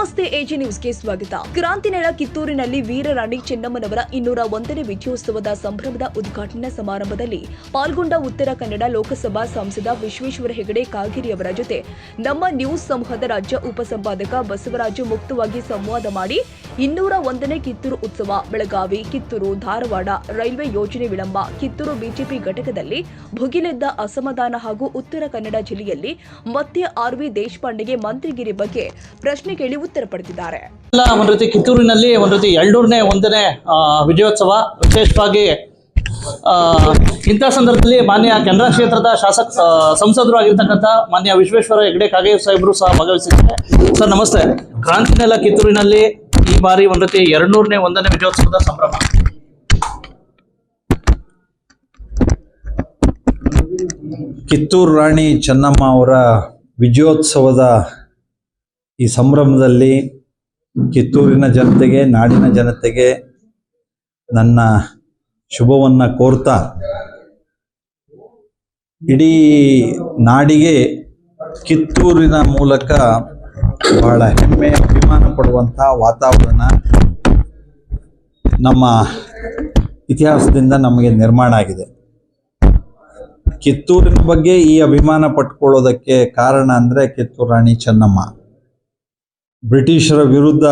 ನಮಸ್ತೆ ಎಜಿ ನ್ಯೂಸ್ಗೆ ಸ್ವಾಗತ. ಕ್ರಾಂತಿನೆಲ ಕಿತ್ತೂರಿನಲ್ಲಿ ವೀರರಾಣಿ ಚೆನ್ನಮ್ಮನವರ 201ನೇ ವಿಜಯೋತ್ಸವದ ಸಂಭ್ರಮದ ಉದ್ಘಾಟನಾ ಸಮಾರಂಭದಲ್ಲಿ ಪಾಲ್ಗೊಂಡ ಉತ್ತರ ಕನ್ನಡ ಲೋಕಸಭಾ ಸಂಸದ ವಿಶ್ವೇಶ್ವರ ಹೆಗಡೆ ಕಾಗೇರಿಯವರ ಜೊತೆ ನಮ್ಮ ನ್ಯೂಸ್ ಸಮೂಹದ ರಾಜ್ಯ ಉಪಸಂಪಾದಕ ಬಸವರಾಜು ಮುಕ್ತವಾಗಿ ಸಂವಾದ ಮಾಡಿ 201ನೇ ಕಿತ್ತೂರು ಉತ್ಸವ, ಬೆಳಗಾವಿ, ಕಿತ್ತೂರು, ಧಾರವಾಡ ರೈಲ್ವೆ ಯೋಜನೆ ವಿಳಂಬ, ಕಿತ್ತೂರು ಬಿಜೆಪಿ ಘಟಕದಲ್ಲಿ ಭುಗಿಲೆದ್ದ ಅಸಮಾಧಾನ ಹಾಗೂ ಉತ್ತರ ಕನ್ನಡ ಜಿಲ್ಲೆಯಲ್ಲಿ ಮತ್ತೆ ಆರ್.ವಿ. ದೇಶಪಾಂಡೆಗೆ ಮಂತ್ರಿಗಿರಿ ಬಗ್ಗೆ ಪ್ರಶ್ನೆ ಕೇಳಿ ಉತ್ತರ ಪಡೆದಿದ್ದಾರೆ. ಒಂದು ರೀತಿ ಕಿತ್ತೂರಿನಲ್ಲಿ ಒಂದು ರೀತಿ 201ನೇ ವಿಜಯೋತ್ಸವ ವಿಶೇಷವಾಗಿ ಇಂಥ ಸಂದರ್ಭದಲ್ಲಿ ಮಾನ್ಯ ಕೆನರಾ ಕ್ಷೇತ್ರದ ಸಂಸದರು ಆಗಿರ್ತಕ್ಕಂಥ ಮಾನ್ಯ ವಿಶ್ವೇಶ್ವರ ಹೆಗಡೆ ಕಾಗೇರಿ ಸಾಹೇಬರು ಸಹ ಭಾಗವಹಿಸಿದ್ದಾರೆ. ಸರ್ ನಮಸ್ತೆ. ಕ್ರಾಂತಿನೆಲ ಕಿತ್ತೂರಿನಲ್ಲಿ ಈ ಬಾರಿ ಒಂದು ರೀತಿ 201ನೇ ವಿಜಯೋತ್ಸವದ ಸಂಭ್ರಮ. ಕಿತ್ತೂರು ರಾಣಿ ಚೆನ್ನಮ್ಮ ಅವರ ವಿಜಯೋತ್ಸವದ ಈ ಸಂಭ್ರಮದಲ್ಲಿ ಕಿತ್ತೂರಿನ ಜನತೆಗೆ, ನಾಡಿನ ಜನತೆಗೆ ನನ್ನ ಶುಭವನ್ನು ಕೋರ್ತಾ ಇಡೀ ನಾಡಿಗೆ ಕಿತ್ತೂರಿನ ಮೂಲಕ ಬಹಳ ಹೆಮ್ಮೆ, ಅಭಿಮಾನ ಪಡುವಂಥ ವಾತಾವರಣ ನಮ್ಮ ಇತಿಹಾಸದಿಂದ ನಮಗೆ ನಿರ್ಮಾಣ ಆಗಿದೆ. ಕಿತ್ತೂರಿನ ಬಗ್ಗೆ ಈ ಅಭಿಮಾನ ಪಟ್ಕೊಳ್ಳೋದಕ್ಕೆ ಕಾರಣ ಅಂದರೆ ಕಿತ್ತೂರು ರಾಣಿ ಚೆನ್ನಮ್ಮ ಬ್ರಿಟಿಷರ ವಿರುದ್ಧ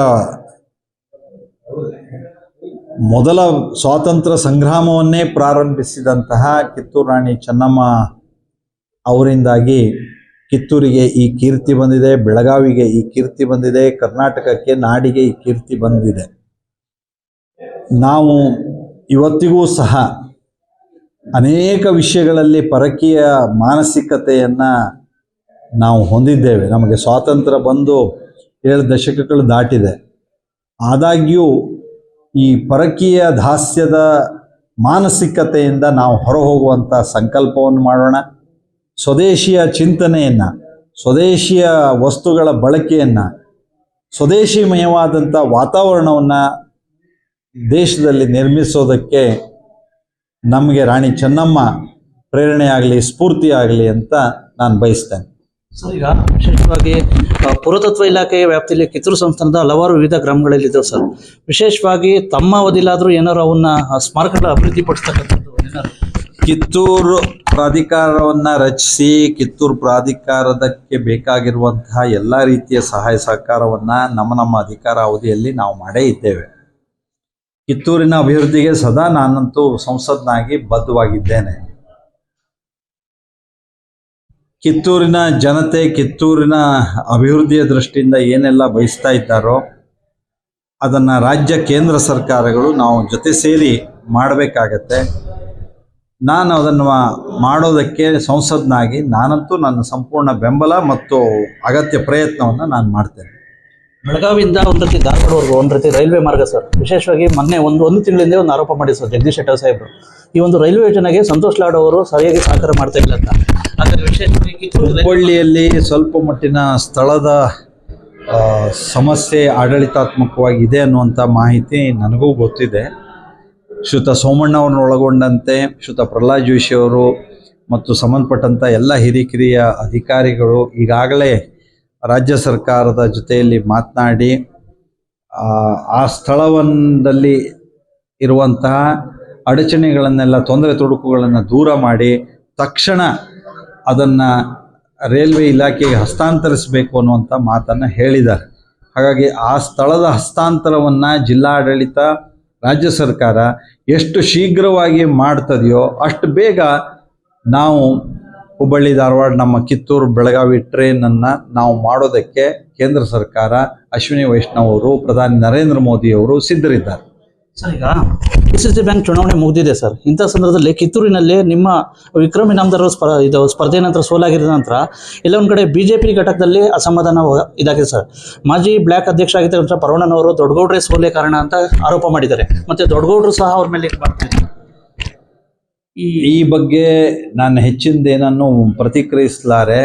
ಮೊದಲ ಸ್ವಾತಂತ್ರ್ಯ ಸಂಗ್ರಾಮವನ್ನೇ ಪ್ರಾರಂಭಿಸಿದಂತಹ ಕಿತ್ತೂರು ರಾಣಿ ಚೆನ್ನಮ್ಮ ಅವರಿಂದಾಗಿ ಕಿತ್ತೂರಿಗೆ ಈ ಕೀರ್ತಿ ಬಂದಿದೆ, ಬೆಳಗಾವಿಗೆ ಈ ಕೀರ್ತಿ ಬಂದಿದೆ, ಕರ್ನಾಟಕಕ್ಕೆ, ನಾಡಿಗೆ ಈ ಕೀರ್ತಿ ಬಂದಿದೆ. ನಾವು ಇವತ್ತಿಗೂ ಸಹ ಅನೇಕ ವಿಷಯಗಳಲ್ಲಿ ಪರಕೀಯ ಮಾನಸಿಕತೆಯನ್ನು ನಾವು ಹೊಂದಿದ್ದೇವೆ. ನಮಗೆ ಸ್ವಾತಂತ್ರ್ಯ ಬಂದು 7 ದಶಕಗಳು ದಾಟಿದೆ. ಆದಾಗ್ಯೂ ಈ ಪರಕೀಯ ದಾಸ್ಯದ ಮಾನಸಿಕತೆಯಿಂದ ನಾವು ಹೊರಹೋಗುವಂಥ ಸಂಕಲ್ಪವನ್ನು ಮಾಡೋಣ. ಸ್ವದೇಶಿಯ ಚಿಂತನೆಯನ್ನು, ಸ್ವದೇಶಿಯ ವಸ್ತುಗಳ ಬಳಕೆಯನ್ನು, ಸ್ವದೇಶಿಮಯವಾದಂಥ ವಾತಾವರಣವನ್ನು ದೇಶದಲ್ಲಿ ನಿರ್ಮಿಸೋದಕ್ಕೆ ನಮಗೆ ರಾಣಿ ಚೆನ್ನಮ್ಮ ಪ್ರೇರಣೆಯಾಗಲಿ, ಸ್ಫೂರ್ತಿಯಾಗಲಿ ಅಂತ ನಾನು ಬಯಸ್ತೇನೆ. ಸರ್, ಈಗ ವಿಶೇಷವಾಗಿ ಪುರಾತತ್ವ ಇಲಾಖೆಯ ವ್ಯಾಪ್ತಿಯಲ್ಲಿ ಕಿತ್ತೂರು ಸಂಸ್ಥಾನದ ಹಲವಾರು ವಿವಿಧ ಗ್ರಾಮಗಳಲ್ಲಿದ್ದಾವೆ ಸರ್. ವಿಶೇಷವಾಗಿ ತಮ್ಮ ಅವಧಿಲಾದರೂ ಏನಾರು ಅವನ್ನ ಸ್ಮಾರಕಗಳ ಅಭಿವೃದ್ಧಿ ಪಡಿಸ್ತಕ್ಕಂಥದ್ದು ಏನಾರು? ಕಿತ್ತೂರು ಪ್ರಾಧಿಕಾರವನ್ನು ರಚಿಸಿ ಕಿತ್ತೂರು ಪ್ರಾಧಿಕಾರದಕ್ಕೆ ಬೇಕಾಗಿರುವಂತಹ ಎಲ್ಲ ರೀತಿಯ ಸಹಾಯ ಸಹಕಾರವನ್ನು ನಮ್ಮ ಅಧಿಕಾರ ಅವಧಿಯಲ್ಲಿ ನಾವು ಮಾಡೇ ಇದ್ದೇವೆ. ಕಿತ್ತೂರಿನ ಅಭಿವೃದ್ಧಿಗೆ ಸದಾ ನಾನಂತೂ ಸಂಸದನಾಗಿ ಬದ್ಧವಾಗಿದ್ದೇನೆ. ಕಿತ್ತೂರಿನ ಜನತೆ ಕಿತ್ತೂರಿನ ಅಭಿವೃದ್ಧಿಯ ದೃಷ್ಟಿಯಿಂದ ಏನೆಲ್ಲ ಬಯಸ್ತಾ ಇದ್ದಾರೋ ಅದನ್ನು ರಾಜ್ಯ ಕೇಂದ್ರ ಸರ್ಕಾರಗಳು ನಾವು ಜೊತೆ ಸೇರಿ ಮಾಡಬೇಕಾಗತ್ತೆ. ನಾನು ಅದನ್ನು ಮಾಡೋದಕ್ಕೆ ಸಂಸದನಾಗಿ ನಾನಂತೂ ನನ್ನ ಸಂಪೂರ್ಣ ಬೆಂಬಲ ಮತ್ತು ಅಗತ್ಯ ಪ್ರಯತ್ನವನ್ನು ನಾನು ಮಾಡ್ತೇನೆ. ಬೆಳಗಾವಿಯಿಂದ ಒಂದು ರೀತಿ ಧಾರವಾಡವರೆಗೂ ಒಂದು ರೀತಿ ರೈಲ್ವೆ ಮಾರ್ಗ ಸರ್. ವಿಶೇಷವಾಗಿ ಮೊನ್ನೆ ಒಂದು ತಿಂಗಳಿಂದ ಒಂದು ಆರೋಪ ಮಾಡಿ ಸರ್ ಜಗದೀಶ್ ಶೆಟ್ಟರ್ ಸಾಹೇಬರು, ಈ ಒಂದು ರೈಲ್ವೆ ಯೋಜನೆಗೆ ಸಂತೋಷ್ ಲಾಡ್ ಅವರು ಸರಿಯಾಗಿ ಸಹಕಾರ ಮಾಡ್ತಾ ಇಲ್ಲ ಅಂತ. ಹಾಗಾಗಿ ವಿಶೇಷವಾಗಿ ಹುಬ್ಬಳ್ಳಿಯಲ್ಲಿ ಸ್ವಲ್ಪ ಮಟ್ಟಿನ ಸ್ಥಳದ ಸಮಸ್ಯೆ ಆಡಳಿತಾತ್ಮಕವಾಗಿದೆ ಅನ್ನುವಂಥ ಮಾಹಿತಿ ನನಗೂ ಗೊತ್ತಿದೆ. ಶ್ರೀಯುತ ಸೋಮಣ್ಣವ್ರನ್ನ ಒಳಗೊಂಡಂತೆ ಶ್ರೀಯುತ ಪ್ರಹ್ಲಾದ್ ಜೋಶಿ ಅವರು ಮತ್ತು ಸಂಬಂಧಪಟ್ಟಂಥ ಎಲ್ಲ ಹಿರಿಕಿರಿಯ ಅಧಿಕಾರಿಗಳು ಈಗಾಗಲೇ ರಾಜ್ಯ ಸರ್ಕಾರದ ಜೊತೆಯಲ್ಲಿ ಮಾತನಾಡಿ ಆ ಸ್ಥಳದಲ್ಲಿ ಇರುವಂತಹ ಅಡಚಣೆಗಳನ್ನೆಲ್ಲ, ತೊಂದರೆ ತೊಡಕುಗಳನ್ನು ದೂರ ಮಾಡಿ ತಕ್ಷಣ ಅದನ್ನು ರೈಲ್ವೆ ಇಲಾಖೆಗೆ ಹಸ್ತಾಂತರಿಸಬೇಕು ಅನ್ನುವಂಥ ಮಾತನ್ನು ಹೇಳಿದ್ದಾರೆ. ಹಾಗಾಗಿ ಆ ಸ್ಥಳದ ಹಸ್ತಾಂತರವನ್ನು ಜಿಲ್ಲಾಡಳಿತ, ರಾಜ್ಯ ಸರ್ಕಾರ ಎಷ್ಟು ಶೀಘ್ರವಾಗಿ ಮಾಡ್ತದೆಯೋ ಅಷ್ಟು ಬೇಗ ನಾವು ಹುಬ್ಬಳ್ಳಿ, ಧಾರವಾಡ, ನಮ್ಮ ಕಿತ್ತೂರು, ಬೆಳಗಾವಿ ಟ್ರೈನನ್ನು ನಾವು ಮಾಡೋದಕ್ಕೆ ಕೇಂದ್ರ ಸರ್ಕಾರ, ಅಶ್ವಿನಿ ವೈಷ್ಣವ್ ಅವರು, ಪ್ರಧಾನಿ ನರೇಂದ್ರ ಮೋದಿ ಅವರು ಸಿದ್ಧರಿದ್ದಾರೆ. ಸರ್, ಈಗ PCC ಬ್ಯಾಂಕ್ ಚುನಾವಣೆ ಮುಗಿದಿದೆ ಸರ್. ಇಂಥ ಸಂದರ್ಭದಲ್ಲಿ ಕಿತ್ತೂರಿನಲ್ಲಿ ನಿಮ್ಮ ವಿಕ್ರಮ್ ಇನಾಮದಾರ್ ಸ್ಪರ್ಧೆ ನಂತರ ಸೋಲಾಗಿದ್ದ ನಂತರ ಎಲ್ಲ ಒಂದು ಕಡೆ ಬಿಜೆಪಿ ಘಟಕದಲ್ಲಿ ಅಸಮಾಧಾನ ಇದಾಗಿದೆ ಸರ್. ಮಾಜಿ ಬ್ಲಾಕ್ ಅಧ್ಯಕ್ಷ ಆಗಿದ್ದ ಪರವಣ್ಣನವರು ದೊಡ್ಡಗೌಡ್ರೆ ಸೋಲೆ ಕಾರಣ ಅಂತ ಆರೋಪ ಮಾಡಿದ್ದಾರೆ. ಮತ್ತೆ ದೊಡ್ಡಗೌಡರು ಸಹ ಅವ್ರ ಮೇಲೆ ಈ ಬಗ್ಗೆ ನಾನು ಹೆಚ್ಚಿನದೇನನ್ನು ಪ್ರತಿಕ್ರಿಯಿಸಲಾರೆ.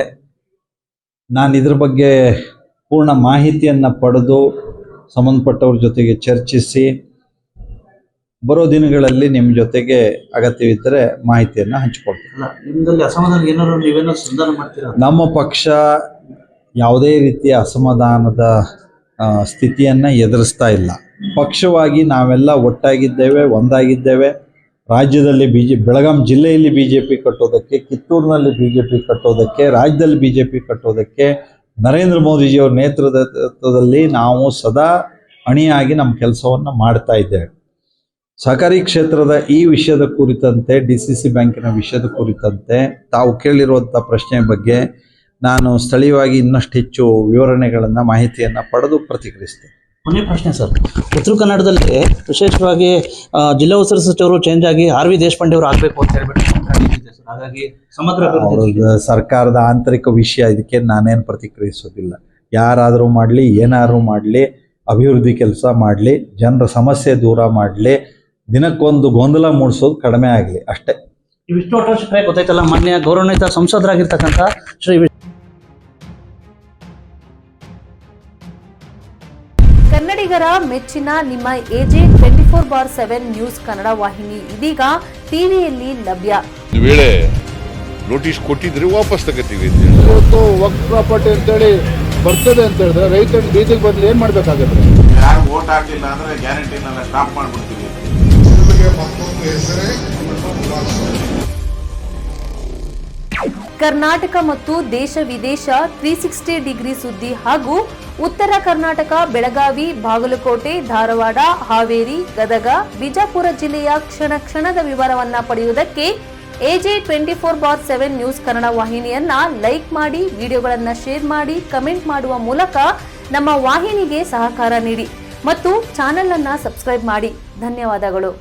ನಾನು ಇದ್ರ ಬಗ್ಗೆ ಪೂರ್ಣ ಮಾಹಿತಿಯನ್ನು ಪಡೆದು ಸಂಬಂಧಪಟ್ಟವ್ರ ಜೊತೆಗೆ ಚರ್ಚಿಸಿ ಬರೋ ದಿನಗಳಲ್ಲಿ ನಿಮ್ಮ ಜೊತೆಗೆ ಅಗತ್ಯವಿದ್ದರೆ ಮಾಹಿತಿಯನ್ನು ಹಂಚಿಕೊಳ್ತೀನಿ. ನಮ್ಮ ಪಕ್ಷ ಯಾವುದೇ ರೀತಿಯ ಅಸಮಾಧಾನದ ಸ್ಥಿತಿಯನ್ನು ಎದುರಿಸ್ತಾ ಇಲ್ಲ. ಪಕ್ಷವಾಗಿ ನಾವೆಲ್ಲ ಒಟ್ಟಾಗಿದ್ದೇವೆ, ಒಂದಾಗಿದ್ದೇವೆ. ರಾಜ್ಯದಲ್ಲಿ ಬೆಳಗಾಂ ಜಿಲ್ಲೆಯಲ್ಲಿ BJP ಕಟ್ಟೋದಕ್ಕೆ, ಕಿತ್ತೂರಿನಲ್ಲಿ BJP ಕಟ್ಟೋದಕ್ಕೆ, ರಾಜ್ಯದಲ್ಲಿ BJP ಕಟ್ಟೋದಕ್ಕೆ ನರೇಂದ್ರ ಮೋದಿಜಿಯವರ ನೇತೃತ್ವದಲ್ಲಿ ನಾವು ಸದಾ ಅಣಿಯಾಗಿ ನಮ್ಮ ಕೆಲಸವನ್ನು ಮಾಡ್ತಾ ಇದ್ದೇವೆ. ಸಹಕಾರಿ ಕ್ಷೇತ್ರದ ಈ ವಿಷಯದ ಕುರಿತಂತೆ, DCC ಬ್ಯಾಂಕಿನ ವಿಷಯದ ಕುರಿತಂತೆ ತಾವು ಕೇಳಿರುವಂಥ ಪ್ರಶ್ನೆ ಬಗ್ಗೆ ನಾನು ಸ್ಥಳೀಯವಾಗಿ ಇನ್ನಷ್ಟು ಹೆಚ್ಚು ವಿವರಣೆಗಳನ್ನು, ಮಾಹಿತಿಯನ್ನು ಪಡೆದು ಪ್ರತಿಕ್ರಿಯಿಸ್ತೇನೆ. ಕೊನೆಯ ಪ್ರಶ್ನೆ ಸರ್, ಉತ್ತರ ಕನ್ನಡದಲ್ಲಿ ವಿಶೇಷವಾಗಿ ಜಿಲ್ಲಾ ಉಸ್ತುವಾರಿ ಸಚಿವರು ಚೇಂಜ್ ಆಗಿ RV ದೇಶಪಾಂಡೆ ಅವರು ಆಗಬೇಕು ಅಂತ ಹೇಳ್ಬಿಟ್ಟು ಸರ್, ಹಾಗಾಗಿ ಸಮಗ್ರ ಸರ್ಕಾರದ ಆಂತರಿಕ ವಿಷಯ, ಇದಕ್ಕೆ ನಾನೇನು ಪ್ರತಿಕ್ರಿಯಿಸೋದಿಲ್ಲ. ಯಾರಾದರೂ ಮಾಡಲಿ, ಏನಾದರೂ ಮಾಡಲಿ, ಅಭಿವೃದ್ಧಿ ಕೆಲಸ ಮಾಡಲಿ, ಜನರ ಸಮಸ್ಯೆ ದೂರ ಮಾಡಲಿ, ದಿನಕ್ಕೊಂದು ಗೊಂದಲ ಮೂಡಿಸೋದು ಕಡಿಮೆ ಆಗಲಿ ಅಷ್ಟೇ. ಇವಿಷ್ಟು ವರ್ಷ ಗೊತ್ತಾಯ್ತಲ್ಲ, ಮಾನ್ಯ ಗೌರವಾನ್ವಿತ ಸಂಸದರಾಗಿರ್ತಕ್ಕಂಥ ಶ್ರೀ ಕನ್ನಡಿಗರ ಮೆಚ್ಚಿನ ನಿಮ್ಮ AJ 24/7 ನ್ಯೂಸ್ ಕನ್ನಡ ವಾಹಿನಿ ಇದೀಗ ಟಿವಿಯಲ್ಲಿ ಲಭ್ಯ. ಒಂದು ವೇಳೆ ನೋಟಿಸ್ ಕೊಟ್ಟಿದ್ರೆ ವಾಪಸ್ ತಗೋತೀವಿ. ಇವತ್ತು ವಕ್ಫ್ ಪ್ರಾಪರ್ಟಿ ಅಂತೇಳಿ ಬರ್ತದೆ ಅಂತ ಹೇಳಿದ್ರೆ ರೈತರು ಬೀದಿಗೆ ಬದಲು ಏನ್ ಮಾಡ್ಬೇಕಾಗತ್ತೆ? ಯಾರು ವೋಟ್ ಹಾಕಿಲ್ಲ ಅಂದ್ರೆ ಗ್ಯಾರಂಟಿನೆಲ್ಲ ಸ್ಟಾಪ್ ಮಾಡ್ಬಿಡ್ತೀವಿ. ಕರ್ನಾಟಕ ಮತ್ತು ದೇಶ ವಿದೇಶ 360 ಡಿಗ್ರಿ ಸುದ್ದಿ ಹಾಗೂ ಉತ್ತರ ಕರ್ನಾಟಕ, ಬೆಳಗಾವಿ, ಬಾಗಲಕೋಟೆ, ಧಾರವಾಡ, ಹಾವೇರಿ, ಗದಗ, ಬಿಜಾಪುರ ಜಿಲ್ಲೆಯ ಕ್ಷಣ ಕ್ಷಣದ ವಿವರವನ್ನ ಪಡೆಯುವುದಕ್ಕೆ AJ 24/7 ನ್ಯೂಸ್ ಕನ್ನಡ ವಾಹಿನಿಯನ್ನ ಲೈಕ್ ಮಾಡಿ, ವಿಡಿಯೋಗಳನ್ನ ಶೇರ್ ಮಾಡಿ, ಕಮೆಂಟ್ ಮಾಡುವ ಮೂಲಕ ನಮ್ಮ ವಾಹಿನಿಗೆ ಸಹಕಾರ ನೀಡಿ ಮತ್ತು ಚಾನೆಲ್ ಅನ್ನ ಸಬ್ಸ್ಕ್ರೈಬ್ ಮಾಡಿ. ಧನ್ಯವಾದಗಳು.